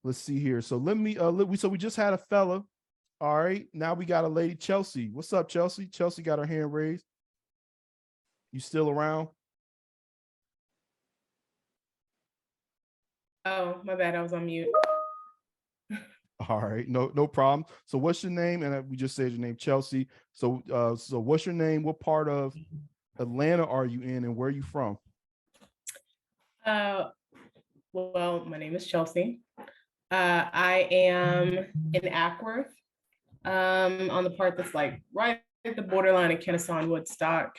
Let's see here. So let me so we just had a fella. All right. Now we got a lady, Chelsea. What's up, Chelsea? Chelsea got her hand raised. You still around? Oh, my bad. I was on mute. All right, no problem. So what's your name? And we just said your name, Chelsea. So what's your name? What part of Atlanta are you in, and where are you from? Uh, well, my name is Chelsea. I am in Ackworth, on the part that's like right at the borderline of Kennesaw and Woodstock.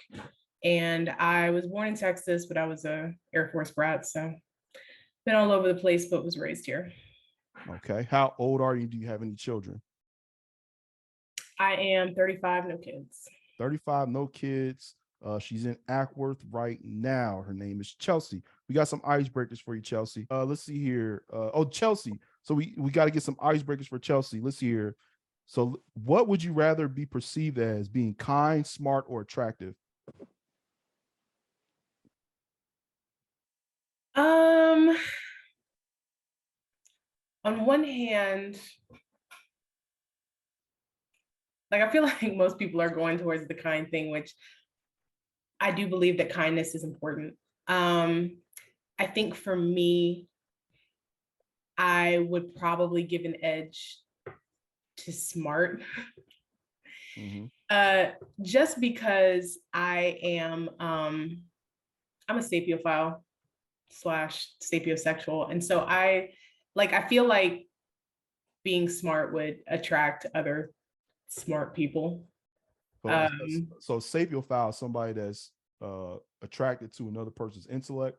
And I was born in Texas, but I was a Air Force brat, so been all over the place, but was raised here. Okay. How old are you? Do you have any children? I am 35, no kids. 35, no kids. She's in Ackworth right now. Her name is Chelsea. We got some icebreakers for you, Chelsea. Let's see here. Chelsea. So we got to get some icebreakers for Chelsea. Let's see here. So what would you rather be perceived as, being kind, smart, or attractive? Um, on one hand, like I feel like most people are going towards the kind thing, which I do believe that kindness is important. I think for me, I would probably give an edge to smart. Mm-hmm. Just because I'm a sapiophile slash sapiosexual. And so I feel like being smart would attract other smart people. So, so sapiophile, somebody that's attracted to another person's intellect,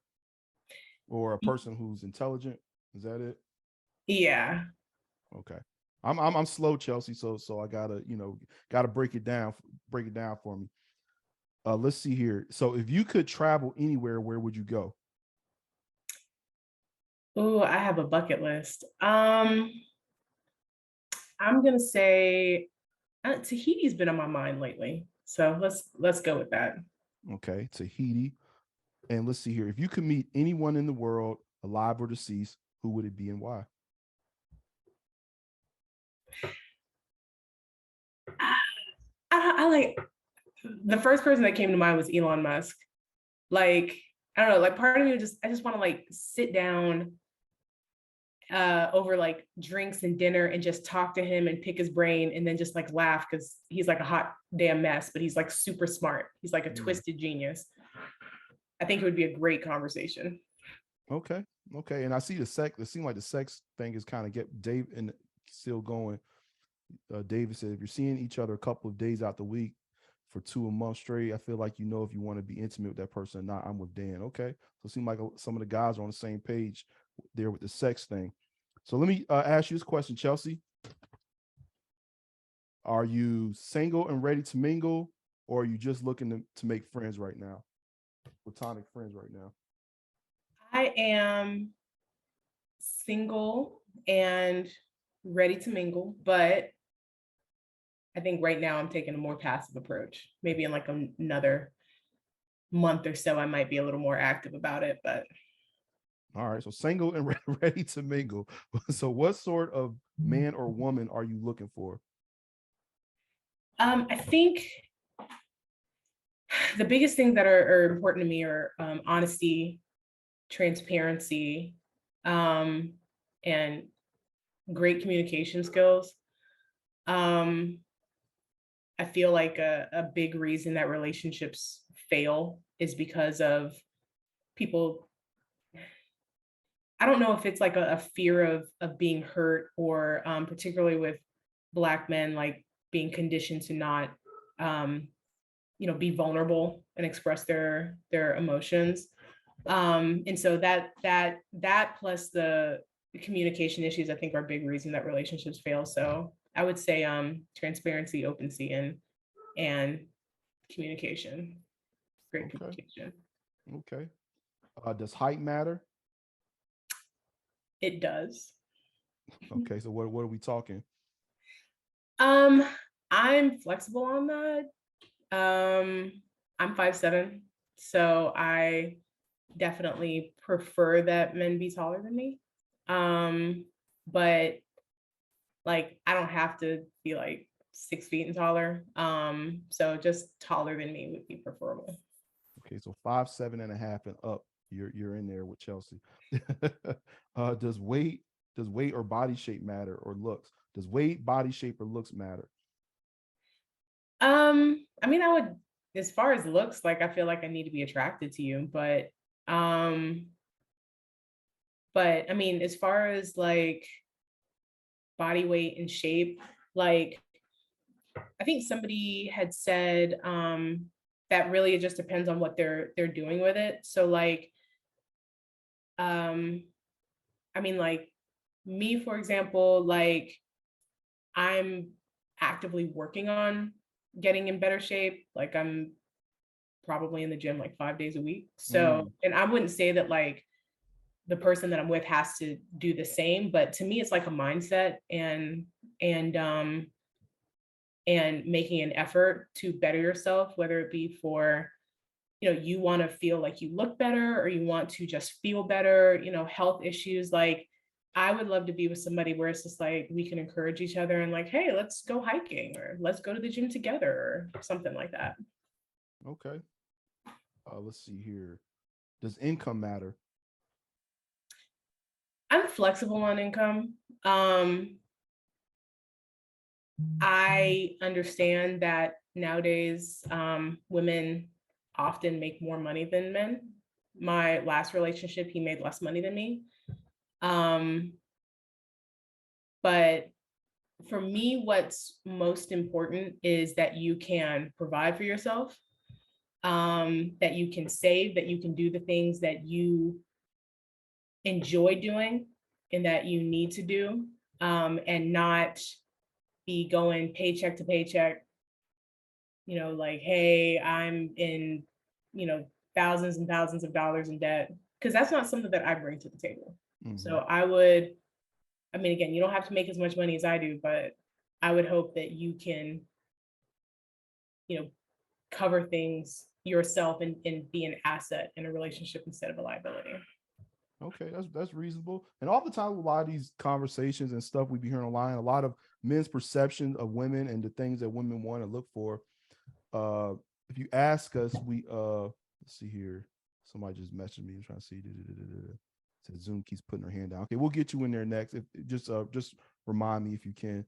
or a person who's intelligent. Is that it? Yeah. Okay. I'm slow, Chelsea. So I gotta gotta break it down for me. Let's see here. So if you could travel anywhere, where would you go? Oh, I have a bucket list. I'm gonna say Tahiti's been on my mind lately, so let's go with that. Okay, Tahiti. And let's see here. If you could meet anyone in the world, alive or deceased, who would it be and why? I like the first person that came to mind was Elon Musk. Like I don't know, like part of me I just want to like sit down over like drinks and dinner and just talk to him and pick his brain and then just like laugh because he's like a hot damn mess, but he's like super smart. He's like a twisted genius. I think it would be a great conversation. Okay. Okay. And I see the sex. It seems like the sex thing is kind of get Dave and still going. David said, if you're seeing each other a couple of days out the week for 2 a month straight, I feel like if you want to be intimate with that person or not. I'm with Dan. Okay. So it seems like some of the guys are on the same page there with the sex thing. So let me ask you this question, Chelsea. Are you single and ready to mingle, or are you just looking to make friends right now? Platonic friends right now? I am single and ready to mingle, but I think right now I'm taking a more passive approach. Maybe in like another month or so, I might be a little more active about it. But all right, so single and ready to mingle. So, what sort of man or woman are you looking for? I think the biggest things that are important to me are honesty, transparency, and great communication skills. Um, I feel like a big reason that relationships fail is because of people. I don't know if it's like a fear of being hurt or particularly with Black men, like being conditioned to not, be vulnerable and express their emotions. And so that plus the communication issues, I think, are a big reason that relationships fail. So I would say transparency, openness, and communication. Great communication. Okay. Does height matter? It does. Okay, so what are we talking? Um, I'm flexible on that. I'm 5'7", so I definitely prefer that men be taller than me. Um, but like I don't have to be like 6 feet and taller. So just taller than me would be preferable. Okay, so 5'7.5" and up, you're in there with Chelsea. Does weight or body shape matter, or looks? Does weight, body shape, or looks matter? I mean, I would, as far as looks, like I feel like I need to be attracted to you, um, but I mean, as far as like body weight and shape, like I think somebody had said that really it just depends on what they're doing with it. So like, um, I mean, like me, for example, like I'm actively working on getting in better shape. Like I'm probably in the gym like 5 days a week. So, Mm, and I wouldn't say that like the person that I'm with has to do the same, but to me, it's like a mindset and and making an effort to better yourself, whether it be for you want to feel like you look better or you want to just feel better, health issues. Like I would love to be with somebody where it's just like we can encourage each other and like, hey, let's go hiking or let's go to the gym together or something like that. okay. Let's see here. Does income matter? I'm flexible on income. I understand that nowadays women often make more money than men. My last relationship, he made less money than me. Um, but for me, what's most important is that you can provide for yourself, that you can save, that you can do the things that you enjoy doing and that you need to do, and not be going paycheck to paycheck, like, hey, I'm in, thousands and thousands of dollars in debt, because that's not something that I bring to the table. Mm-hmm. So I mean, again, you don't have to make as much money as I do, but I would hope that you can, you know, cover things yourself and be an asset in a relationship instead of a liability. Okay, that's reasonable. And all the time, a lot of these conversations and stuff we be hearing online, a lot of men's perception of women and the things that women want to look for. Uh, if you ask us, let's see here. Somebody just messaged me. I'm trying to see. Said Zoom keeps putting her hand down. Okay, we'll get you in there next. If just remind me if you can.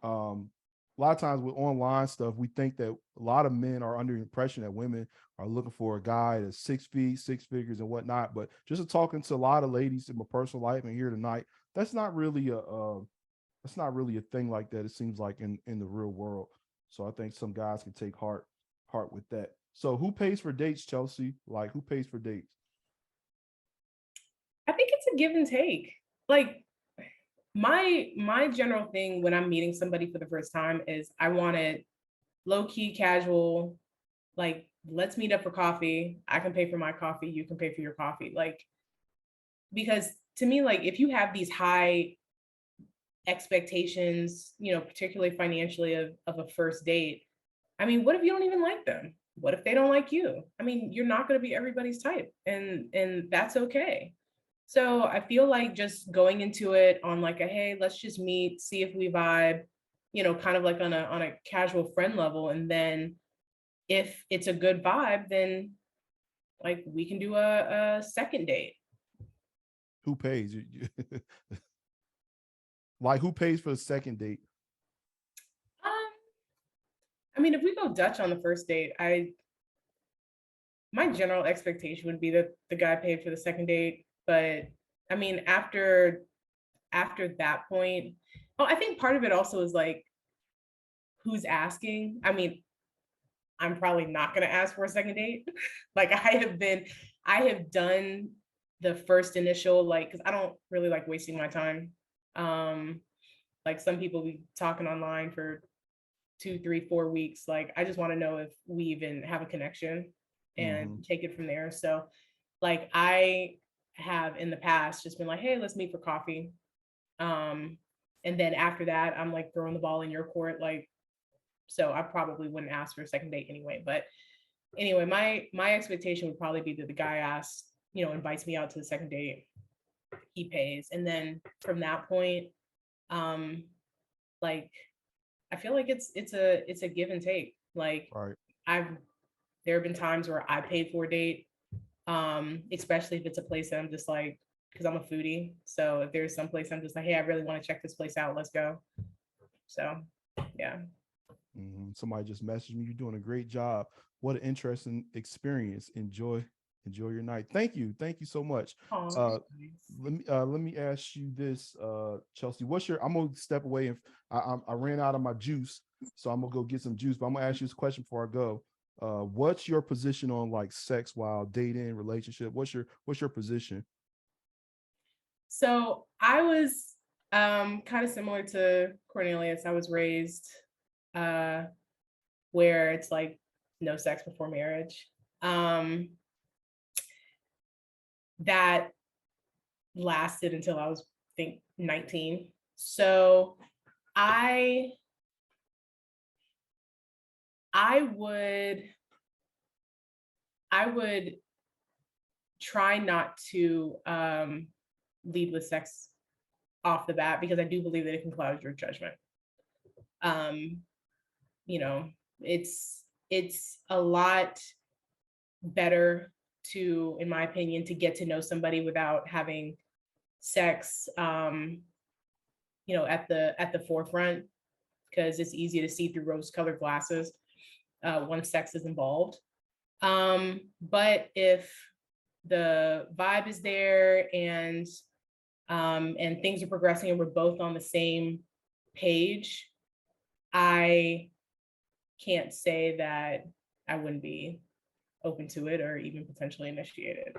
A lot of times with online stuff, we think that a lot of men are under the impression that women are looking for a guy that's 6 feet, six figures, and whatnot. But just talking to a lot of ladies in my personal life and here tonight, that's not really a thing like that. It seems like in the real world. So I think some guys can take heart with that. So who pays for dates, Chelsea? Like who pays for dates? I think it's a give and take. Like my general thing when I'm meeting somebody for the first time is I want it low key, casual, like let's meet up for coffee. I can pay for my coffee, you can pay for your coffee. Like because to me, like if you have these high expectations, particularly financially of a first date, I mean, what if you don't even like them? What if they don't like you? I mean, you're not going to be everybody's type, and that's okay. So I feel like just going into it on like a hey, let's just meet, see if we vibe, kind of like on a casual friend level, and then if it's a good vibe, then like we can do a second date. Who pays? Like who pays for the second date? Um, I mean, if we go Dutch on the first date, my general expectation would be that the guy paid for the second date. But I mean, after that point, oh, I think part of it also is like who's asking. I mean, I'm probably not going to ask for a second date. Like I have done the first initial, like, because I don't really like wasting my time. Um, like some people be talking online for 2, 3, 4 weeks. Like I just want to know if we even have a connection and Mm-hmm. take it from there. So like I have in the past just been like, hey, let's meet for coffee. Um, and then after that, I'm like throwing the ball in your court. Like, so I probably wouldn't ask for a second date anyway. But anyway, my expectation would probably be that the guy asks, invites me out to the second date, he pays. And then from that point, Like, I feel like it's a give and take. Like, Right. I've there have been times where I paid for a date, especially if it's a place that I'm just like, because I'm a foodie. So if there's some place I'm just like, hey, I really want to check this place out, let's go. So yeah. Somebody just messaged me. You're doing a great job. What an interesting experience. Enjoy your night. Thank you so much. Oh, Uh, let me ask you this, Chelsea. What's your? I'm gonna step away and I ran out of my juice, so I'm gonna go get some juice. But I'm gonna ask you this question before I go. What's your position on like sex while dating, relationship? What's your position? so I was kind of similar to Cornelius. I was raised uh where it's like no sex before marriage. Um that lasted until I was, I think, 19. So I I would I would try not to lead with sex off the bat because I do believe that it can cloud your judgment. Um, you know, it's a lot better to, in my opinion, to get to know somebody without having sex at the forefront, because it's easy to see through rose colored glasses once sex is involved. But if the vibe is there and things are progressing and we're both on the same page, I can't say that I wouldn't be open to it or even potentially initiate it.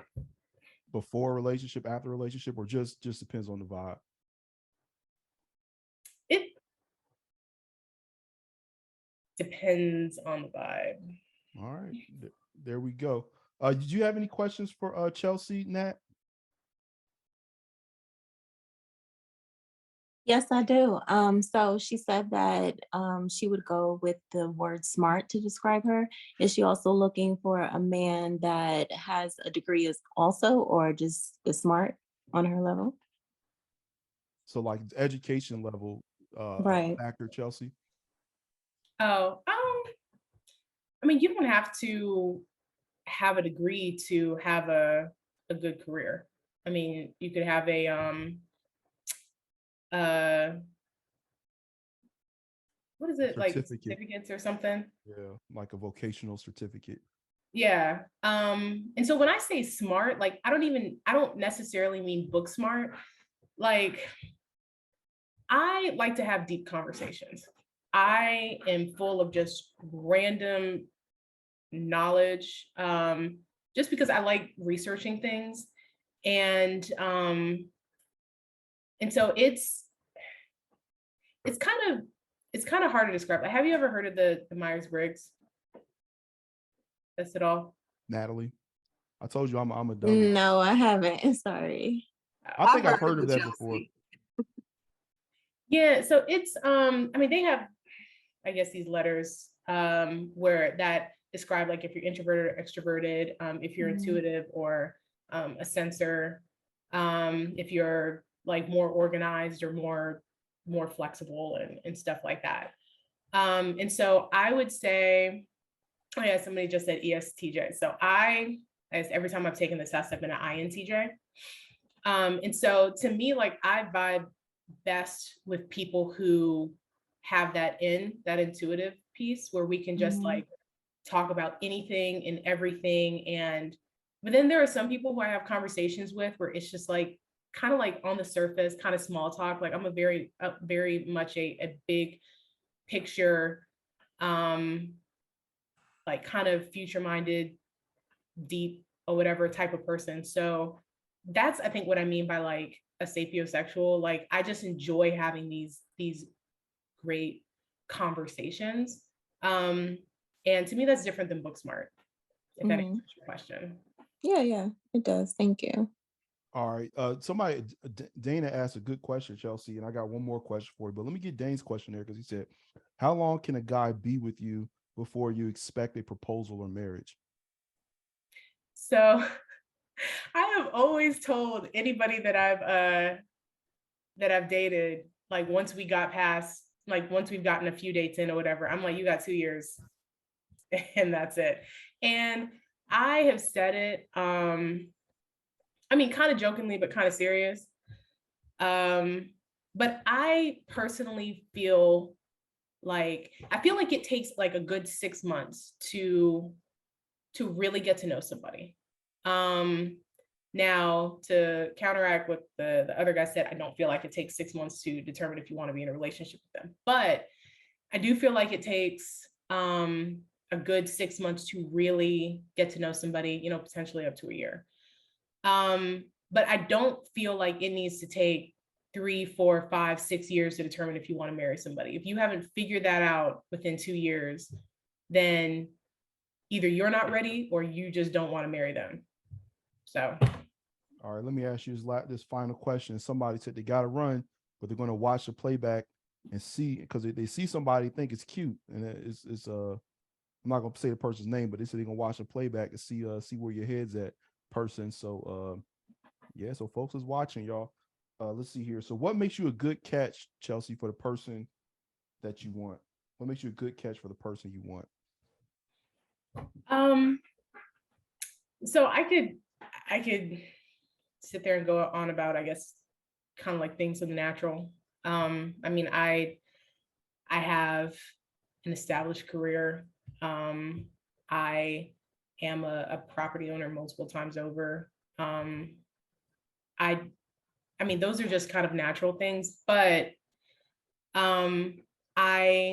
Before relationship, after relationship, or just depends on the vibe? It depends on the vibe. All right, there we go. Did you have any questions for Chelsea, Nat? Yes, I do. So she said that she would go with the word smart to describe her. Is she also looking for a man that has a degree as also, or just is smart on her level? So like education level Right. factor, Chelsea. Oh, I mean, you don't have to have a degree to have a good career. I mean, you could have a uh what is it, like Certificate. certificates or something? Yeah, like a vocational certificate. Yeah. And so when I say smart, like I don't necessarily mean book smart. Like, I like to have deep conversations. I am full of just random knowledge, just because I like researching things. And and so it's kind of it's kind of hard to describe. Like, have you ever heard of the Myers-Briggs test at all? Natalie, I told you I'm a dummy. No, I haven't. Sorry. I I've think I've heard heard of of the that before. Chelsea. Yeah, so it's I mean, they have, I guess, these letters where that describe like if you're introverted or extroverted, if you're Mhm. intuitive or a sensor, if you're like more organized or more flexible and stuff like that. And so I would say, oh yeah, somebody just said ESTJ. So as every time I've taken this test, I've been an INTJ. And so to me, like, I vibe best with people who have that intuitive piece where we can just Mhm. like talk about anything and everything. And but then there are some people who I have conversations with where it's just like kind of like on the surface, kind of small talk. Like, I'm very much a big picture, um, like kind of future minded, deep or whatever type of person. So that's, I think, what I mean by like a sapiosexual. Like, I just enjoy having these great conversations. Um, and to me, that's different than book smart, if that Mhm. answers your question. Yeah, yeah, it does. Thank you. All right. Somebody, Dana asked a good question, Chelsea, and I got one more question for you. But let me get Dane's question there because he said, "How long can a guy be with you before you expect a proposal or marriage?" So I have always told anybody that I've dated, like once we got past, like once we've gotten a few dates in or whatever, I'm like, you got 2 years and that's it. And I have said it, I mean, kind of jokingly, but kind of serious. But I personally feel like it takes like a good 6 months to really get to know somebody. Now, to counteract what the other guy said, I don't feel like it takes 6 months to determine if you want to be in a relationship with them. But I do feel like it takes a good 6 months to really get to know somebody, you know, potentially up to a year. But I don't feel like it needs to take 3, 4, 5, 6 years to determine if you want to marry somebody. If you haven't figured that out within 2 years, then either you're not ready or you just don't want to marry them. So, all right, let me ask you this final question. Somebody said they got to run, but they're going to watch the playback and see, because they see somebody think it's cute, and it's I'm not going to say the person's name, but they said they're going to watch the playback and see where your head's at, person. So yeah, so folks is watching, y'all. Let's see here. So what makes you a good catch, Chelsea, for the person that you want? What makes you a good catch for the person you want? so I could sit there and go on about, I guess, kind of like things of the natural. I mean, I have an established career. I am a property owner multiple times over. I mean, those are just kind of natural things, but I am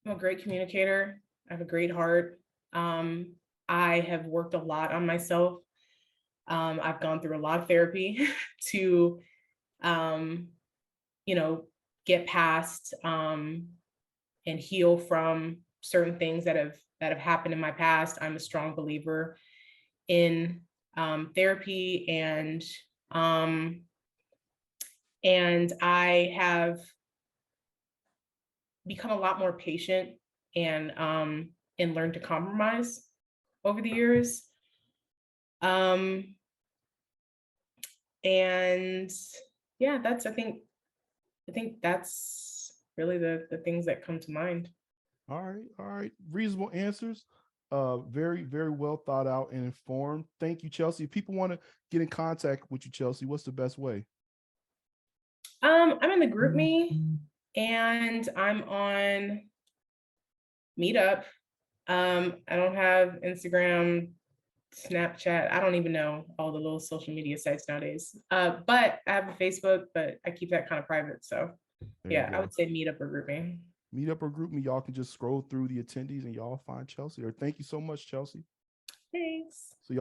a great communicator. I have a great heart. I have worked a lot on myself. I've gone through a lot of therapy to, you know, get past and heal from certain things that have happened in my past. I'm a strong believer in therapy, and I have become a lot more patient and learned to compromise over the years. And yeah, I think that's really the things that come to mind. All right. Reasonable answers. Very, very well thought out and informed. Thank you, Chelsea. If people want to get in contact with you, Chelsea, what's the best way? I'm in the group me, and I'm on Meetup. I don't have Instagram, Snapchat. I don't even know all the little social media sites nowadays. But I have a Facebook, but I keep that kind of private. So yeah, I would say Meetup or group me. Meetup or group me. Y'all can just scroll through the attendees and y'all find Chelsea. Or thank you so much, Chelsea. Thanks. So